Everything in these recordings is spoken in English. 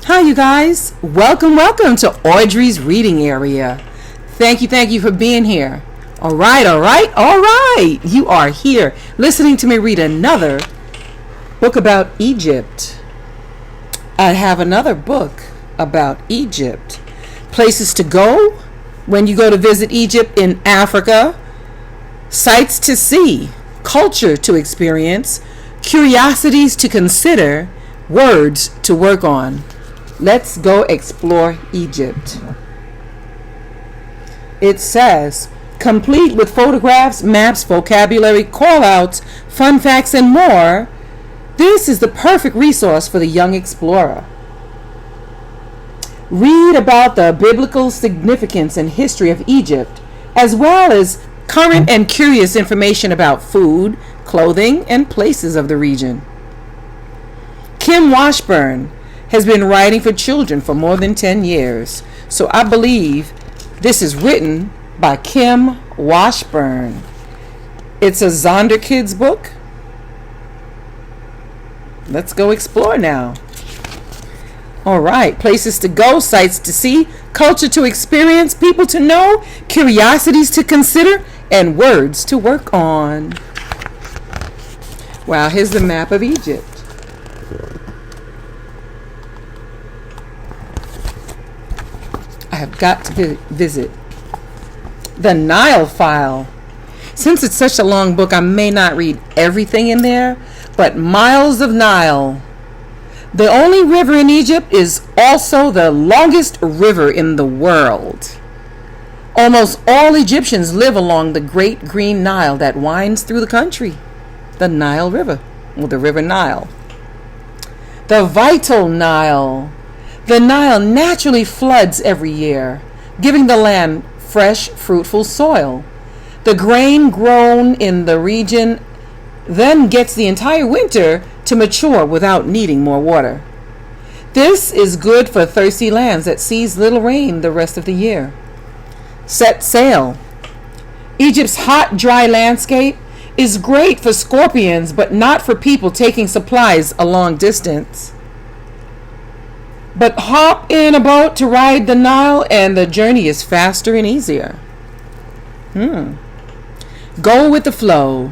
Hi, you guys. Welcome to Audrey's reading area. Thank you for being here. All right. You are here listening to me read another book about Egypt. I have another book about Egypt. Places to go when you go to visit Egypt in Africa. Sights to see, culture to experience, curiosities to consider, words to work on. Let's go explore Egypt. It says, complete with photographs, maps, vocabulary, call-outs, fun facts, and more, this is the perfect resource for the young explorer. Read about the biblical significance and history of Egypt, as well as current and curious information about food, clothing, and places of the region. Kim Washburn has been writing for children for more than 10 years, so I believe this is written by Kim Washburn. It's a Zonder Kids book. Let's go explore now. All right, places to go, sights to see, culture to experience, people to know, curiosities to consider, and words to work on. Wow, here's the map of Egypt. I have got to visit the Nile file. Since it's such a long book, I may not read everything in there, but miles of Nile. The only river in Egypt is also the longest river in the world. Almost all Egyptians live along the Great Green Nile that winds through the country. The Nile River, or the River Nile. The vital Nile. The Nile naturally floods every year, giving the land fresh, fruitful soil. The grain grown in the region then gets the entire winter to mature without needing more water. This is good for thirsty lands that sees little rain the rest of the year. Set sail. Egypt's hot, dry landscape is great for scorpions, but not for people taking supplies a long distance. But hop in a boat to ride the Nile and the journey is faster and easier. Go with the flow.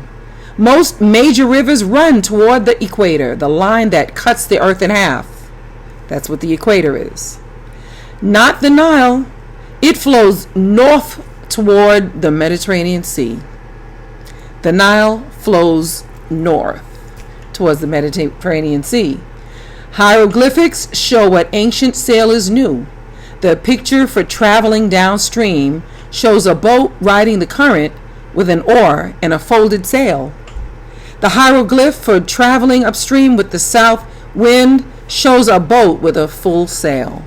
Most major rivers run toward the equator, the line that cuts the earth in half. That's what the equator is. Not the Nile. It flows north toward the Mediterranean Sea. The Nile flows north towards the Mediterranean Sea. Hieroglyphics show what ancient sailors knew. The picture for traveling downstream shows a boat riding the current with an oar and a folded sail. The hieroglyph for traveling upstream with the south wind shows a boat with a full sail.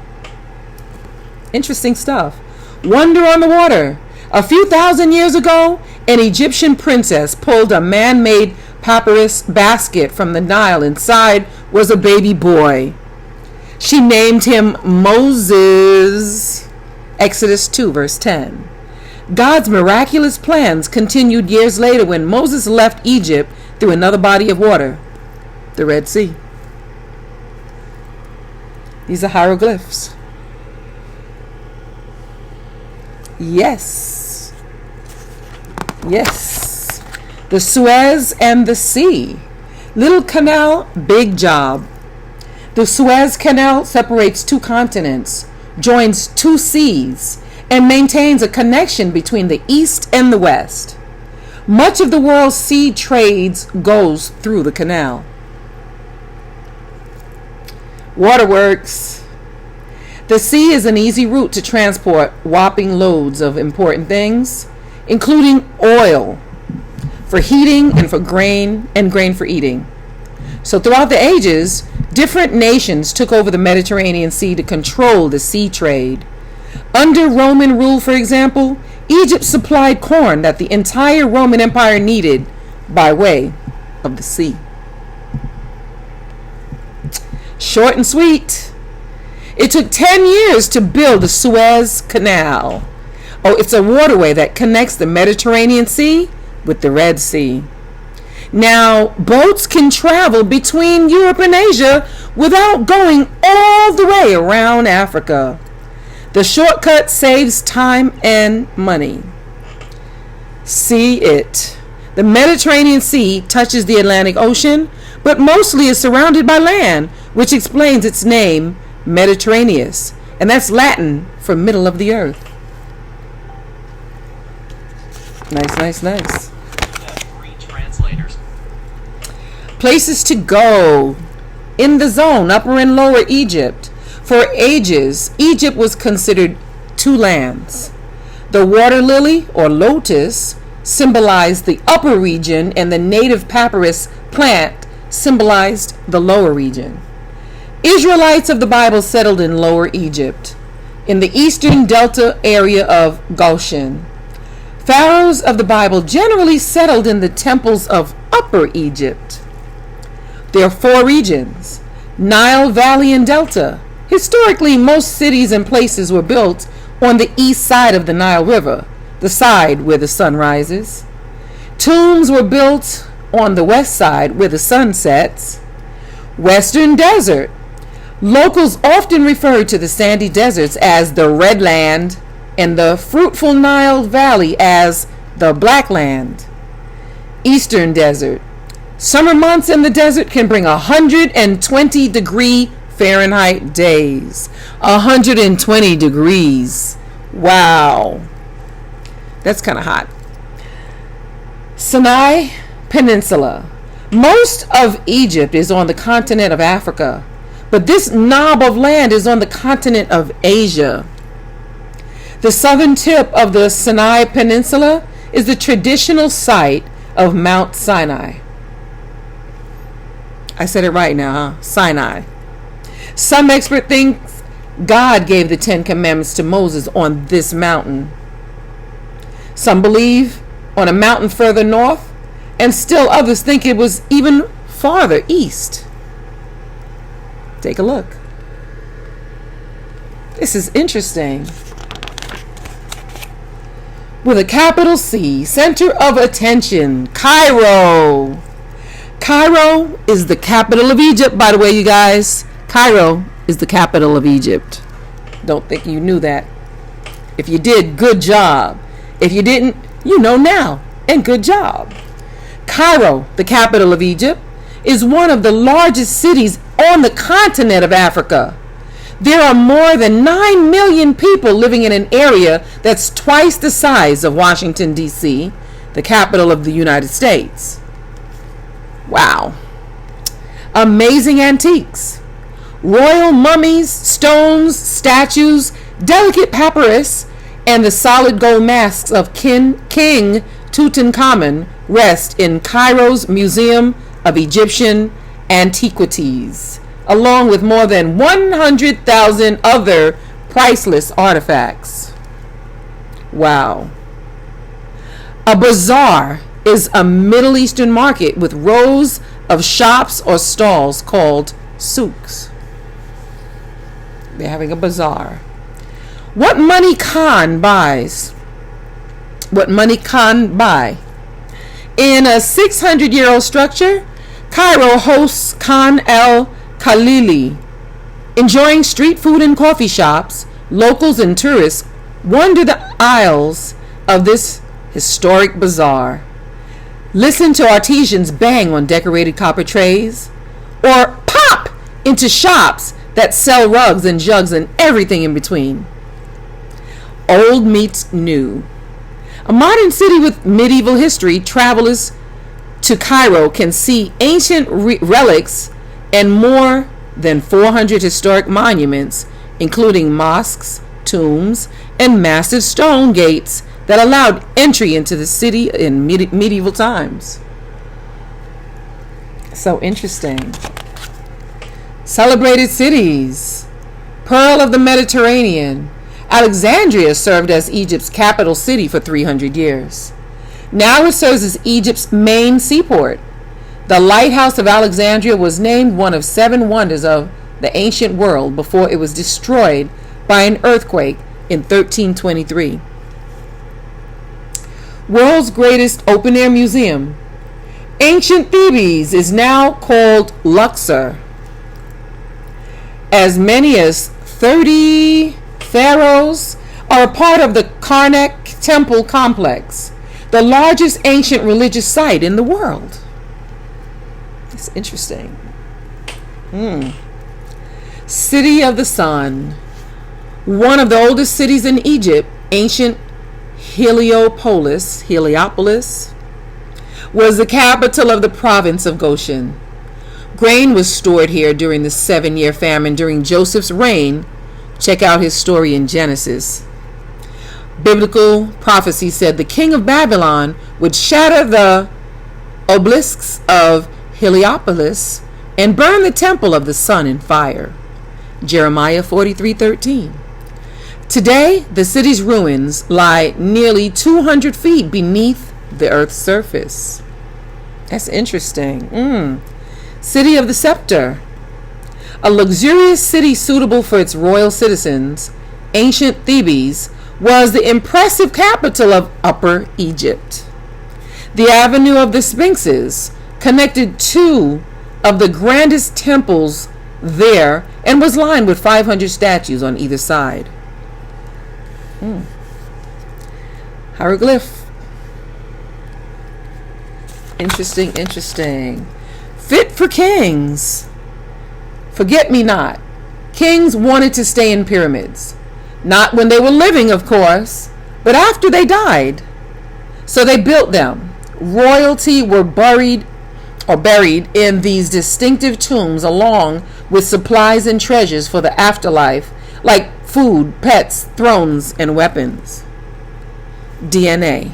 Interesting stuff. Wonder on the water. A few thousand years ago, an Egyptian princess pulled a man-made papyrus basket from the Nile. Inside was a baby boy. She named him Moses. Exodus 2, verse 10. God's miraculous plans continued years later when Moses left Egypt through another body of water, the Red Sea. These are hieroglyphs. Yes. The Suez and the sea. Little canal, big job. The Suez Canal separates two continents, joins two seas, and maintains a connection between the east and the west. Much of the world's sea trades goes through the canal. Waterworks. The sea is an easy route to transport whopping loads of important things, including oil for heating and for grain for eating. So throughout the ages, different nations took over the Mediterranean Sea to control the sea trade. Under Roman rule, for example, Egypt supplied corn that the entire Roman Empire needed by way of the sea. Short and sweet. It took 10 years to build the Suez Canal. Oh, it's a waterway that connects the Mediterranean Sea with the Red Sea. Now, boats can travel between Europe and Asia without going all the way around Africa. The shortcut saves time and money. See it. The Mediterranean Sea touches the Atlantic Ocean, but mostly is surrounded by land, which explains its name, Mediterraneus, and that's Latin for middle of the earth. Nice. Places to go. In the zone, Upper and Lower Egypt. For ages, Egypt was considered two lands. The water lily, or lotus, symbolized the upper region, and the native papyrus plant symbolized the lower region. Israelites of the Bible settled in Lower Egypt, in the eastern delta area of Goshen. Pharaohs of the Bible generally settled in the temples of Upper Egypt. There are four regions: Nile Valley and Delta. Historically, most cities and places were built on the east side of the Nile River, the side where the sun rises. Tombs were built on the west side where the sun sets. Western Desert. Locals often refer to the sandy deserts as the Red Land and the fruitful Nile Valley as the Black Land. Eastern Desert. Summer months in the desert can bring 120-degree Fahrenheit days. 120 degrees. Wow. That's kind of hot. Sinai Peninsula. Most of Egypt is on the continent of Africa, but this knob of land is on the continent of Asia. The southern tip of the Sinai Peninsula is the traditional site of Mount Sinai. I said it right now, huh? Sinai. Some expert think God gave the 10 Commandments to Moses on this mountain. Some believe on a mountain further north, and still others think it was even farther east. Take a look. This is interesting. With a capital C, center of attention, Cairo. Cairo is the capital of Egypt, by the way, you guys. Cairo is the capital of Egypt. Don't think you knew that. If you did, good job. If you didn't, you know now, and good job. Cairo, the capital of Egypt, is one of the largest cities on the continent of Africa. There are more than 9 million people living in an area that's twice the size of Washington, D.C., the capital of the United States. Wow. Amazing antiques. Royal mummies, stones, statues, delicate papyrus, and the solid gold masks of King Tutankhamun rest in Cairo's Museum of Egyptian Antiquities, along with more than 100,000 other priceless artifacts. Wow. A bazaar is a Middle Eastern market with rows of shops or stalls called souks. They're having a bazaar. What money Khan buys? What money Khan buy? In a 600-year-old structure, Cairo hosts Khan el-Khalili. Enjoying street food and coffee shops, locals and tourists wander the aisles of this historic bazaar. Listen to artisans bang on decorated copper trays, or pop into shops that sell rugs and jugs and everything in between. Old meets new. A modern city with medieval history, travelers to Cairo can see ancient relics and more than 400 historic monuments, including mosques, tombs, and massive stone gates that allowed entry into the city in medieval times. So interesting. Celebrated cities. Pearl of the Mediterranean. Alexandria served as Egypt's capital city for 300 years. Now it serves as Egypt's main seaport. The Lighthouse of Alexandria was named one of 7 wonders of the ancient world before it was destroyed by an earthquake in 1323. World's greatest open-air museum. Ancient Thebes is now called Luxor. As many as 30 pharaohs are a part of the Karnak Temple complex, the largest ancient religious site in the world. It's interesting. City of the Sun. One of the oldest cities in Egypt, ancient Heliopolis, was the capital of the province of Goshen. Grain was stored here during the 7-year famine during Joseph's reign. Check out his story in Genesis. Biblical prophecy said the king of Babylon would shatter the obelisks of Heliopolis and burn the temple of the sun in fire. Jeremiah 43:13. Today, the city's ruins lie nearly 200 feet beneath the earth's surface. That's interesting. City of the Scepter. A luxurious city suitable for its royal citizens, ancient Thebes was the impressive capital of Upper Egypt. The Avenue of the Sphinxes connected two of the grandest temples there and was lined with 500 statues on either side. Hieroglyph. Interesting. Fit for kings. Forget me not. Kings wanted to stay in pyramids. Not when they were living, of course, but after they died. So they built them. Royalty were buried in these distinctive tombs along with supplies and treasures for the afterlife, like food, pets, thrones, and weapons. DNA.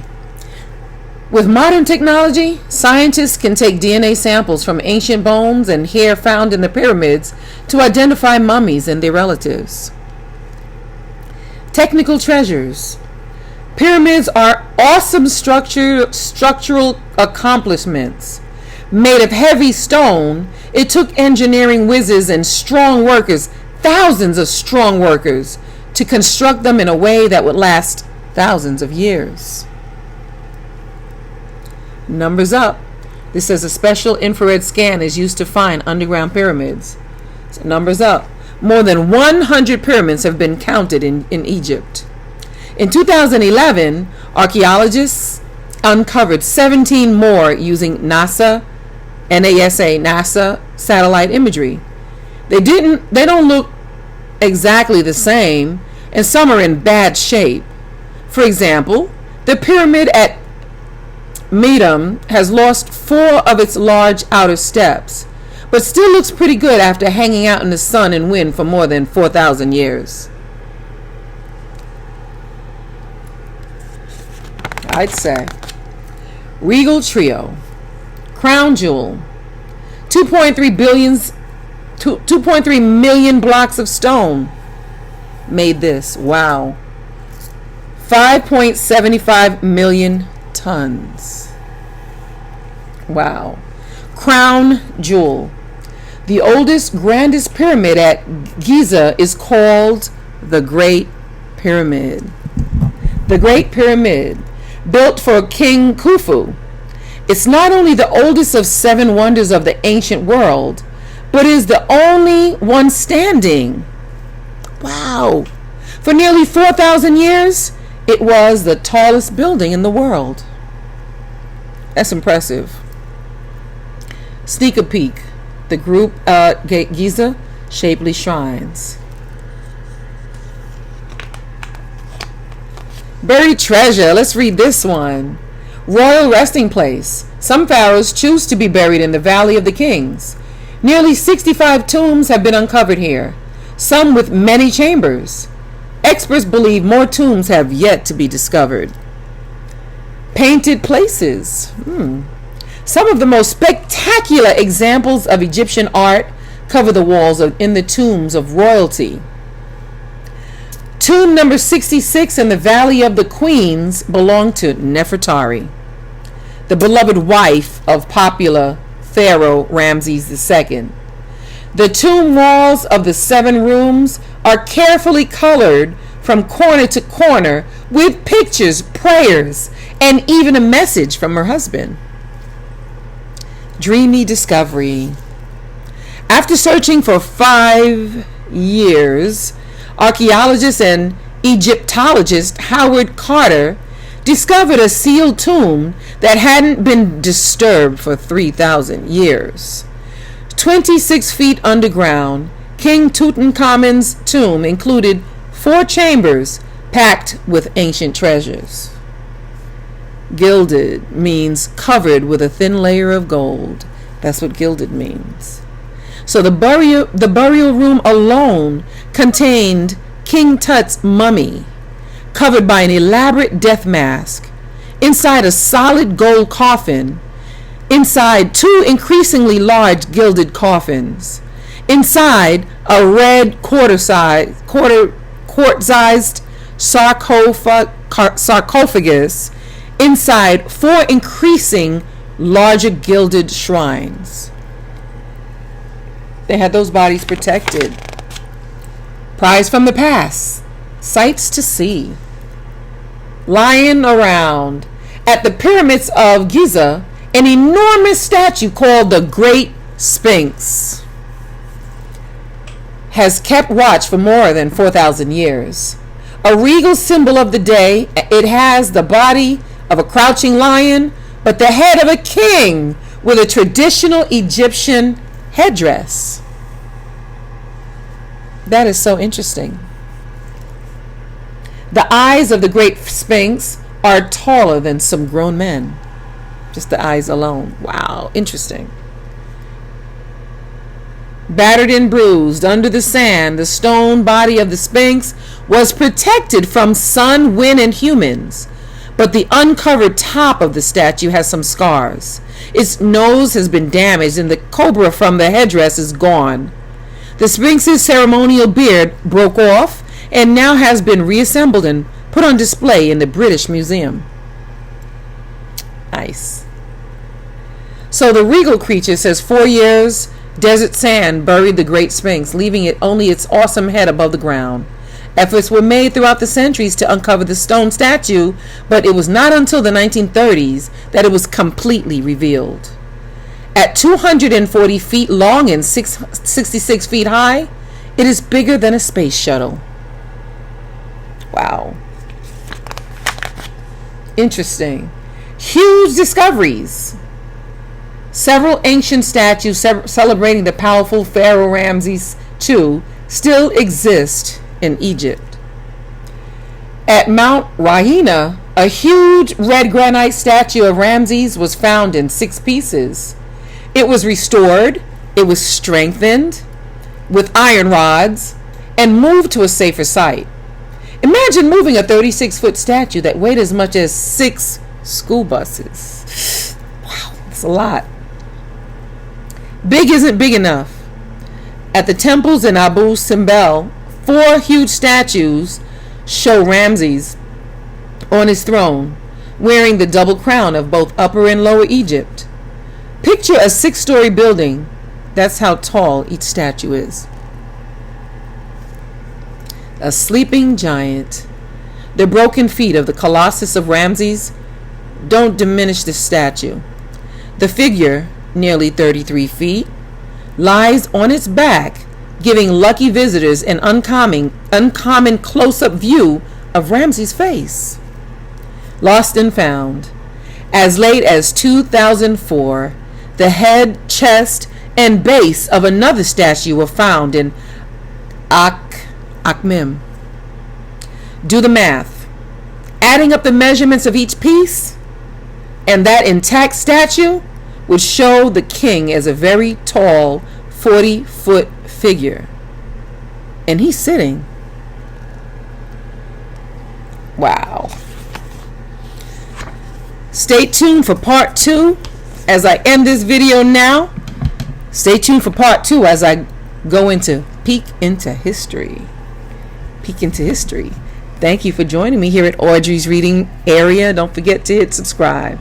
With modern technology, scientists can take DNA samples from ancient bones and hair found in the pyramids to identify mummies and their relatives. Technical treasures. Pyramids are awesome structural accomplishments. Made of heavy stone, it took engineering whizzes and strong workers, thousands of strong workers, to construct them in a way that would last thousands of years. Numbers up. This says a special infrared scan is used to find underground pyramids. So numbers up. More than 100 pyramids have been counted in Egypt. In 2011, archaeologists uncovered 17 more using NASA satellite imagery. They don't look exactly the same, and some are in bad shape. For example, the pyramid at Medum has lost 4 of its large outer steps, but still looks pretty good after hanging out in the sun and wind for more than 4,000 years. I'd say. Regal Trio. Crown Jewel. 2.3 million blocks of stone made this. Wow. 5.75 million tons. Wow. Crown Jewel. The oldest, grandest pyramid at Giza is called the Great Pyramid. The Great Pyramid, built for King Khufu. It's not only the oldest of 7 wonders of the ancient world, but is the only one standing. Wow. For nearly 4,000 years, it was the tallest building in the world. That's impressive. Sneak a peek. The group Giza Shapely Shrines. Buried treasure. Let's read this one. Royal resting place. Some pharaohs choose to be buried in the Valley of the Kings. Nearly 65 tombs have been uncovered here, some with many chambers. Experts believe more tombs have yet to be discovered. Painted places. Some of the most spectacular examples of Egyptian art cover the walls in the tombs of royalty. Tomb number 66 in the Valley of the Queens belonged to Nefertari, the beloved wife of popular Pharaoh Ramses II. The tomb walls of the 7 rooms are carefully colored from corner to corner with pictures, prayers, and even a message from her husband. Dreamy discovery. After searching for 5 years, archaeologist and Egyptologist Howard Carter discovered a sealed tomb that hadn't been disturbed for 3,000 years. 26 feet underground, King Tutankhamun's tomb included 4 chambers packed with ancient treasures. Gilded means covered with a thin layer of gold. That's what gilded means. So the burial room alone contained King Tut's mummy, covered by an elaborate death mask, inside a solid gold coffin, inside 2 increasingly large gilded coffins, inside a red quartz-sized sarcophagus, inside 4 increasing larger gilded shrines. They had those bodies protected. Prize from the past, sights to see. Lying around at the pyramids of Giza, an enormous statue called the Great Sphinx has kept watch for more than 4,000 years. A regal symbol of the day, it has the body of a crouching lion, but the head of a king with a traditional Egyptian headdress. That is so interesting. The eyes of the Great Sphinx are taller than some grown men. Just the eyes alone. Wow, interesting. Battered and bruised under the sand, the stone body of the Sphinx was protected from sun, wind, and humans. But the uncovered top of the statue has some scars. Its nose has been damaged and the cobra from the headdress is gone. The Sphinx's ceremonial beard broke off and now has been reassembled and put on display in the British Museum. Nice. So the regal creature says 4 years, desert sand buried the Great Sphinx, leaving it only its awesome head above the ground. Efforts were made throughout the centuries to uncover the stone statue, but it was not until the 1930s that it was completely revealed. At 240 feet long and 66 feet high, it is bigger than a space shuttle. Wow. Interesting. Huge discoveries. Several ancient statues celebrating the powerful Pharaoh Ramses II still exist in Egypt. At Mount Rahina, a huge red granite statue of Ramses was found in 6 pieces. It was restored, it was strengthened with iron rods, and moved to a safer site. Imagine moving a 36-foot statue that weighed as much as 6 school buses. Wow, that's a lot. Big isn't big enough. At the temples in Abu Simbel, 4 huge statues show Ramses on his throne, wearing the double crown of both Upper and Lower Egypt. Picture a 6-story building. That's how tall each statue is. A sleeping giant. The broken feet of the Colossus of Ramses don't diminish the statue. The figure, nearly 33 feet, lies on its back, giving lucky visitors an uncommon close-up view of Ramses' face. Lost and found. As late as 2004, the head, chest, and base of another statue were found in Akhmim. Do the math. Adding up the measurements of each piece, and that intact statue would show the king as a very tall 40-foot figure. And he's sitting. Wow. Stay tuned for part 2 as I end this video now. Stay tuned for part 2 as I go into peek into history. Peek into history. Thank you for joining me here at Audrey's Reading Area. Don't forget to hit subscribe.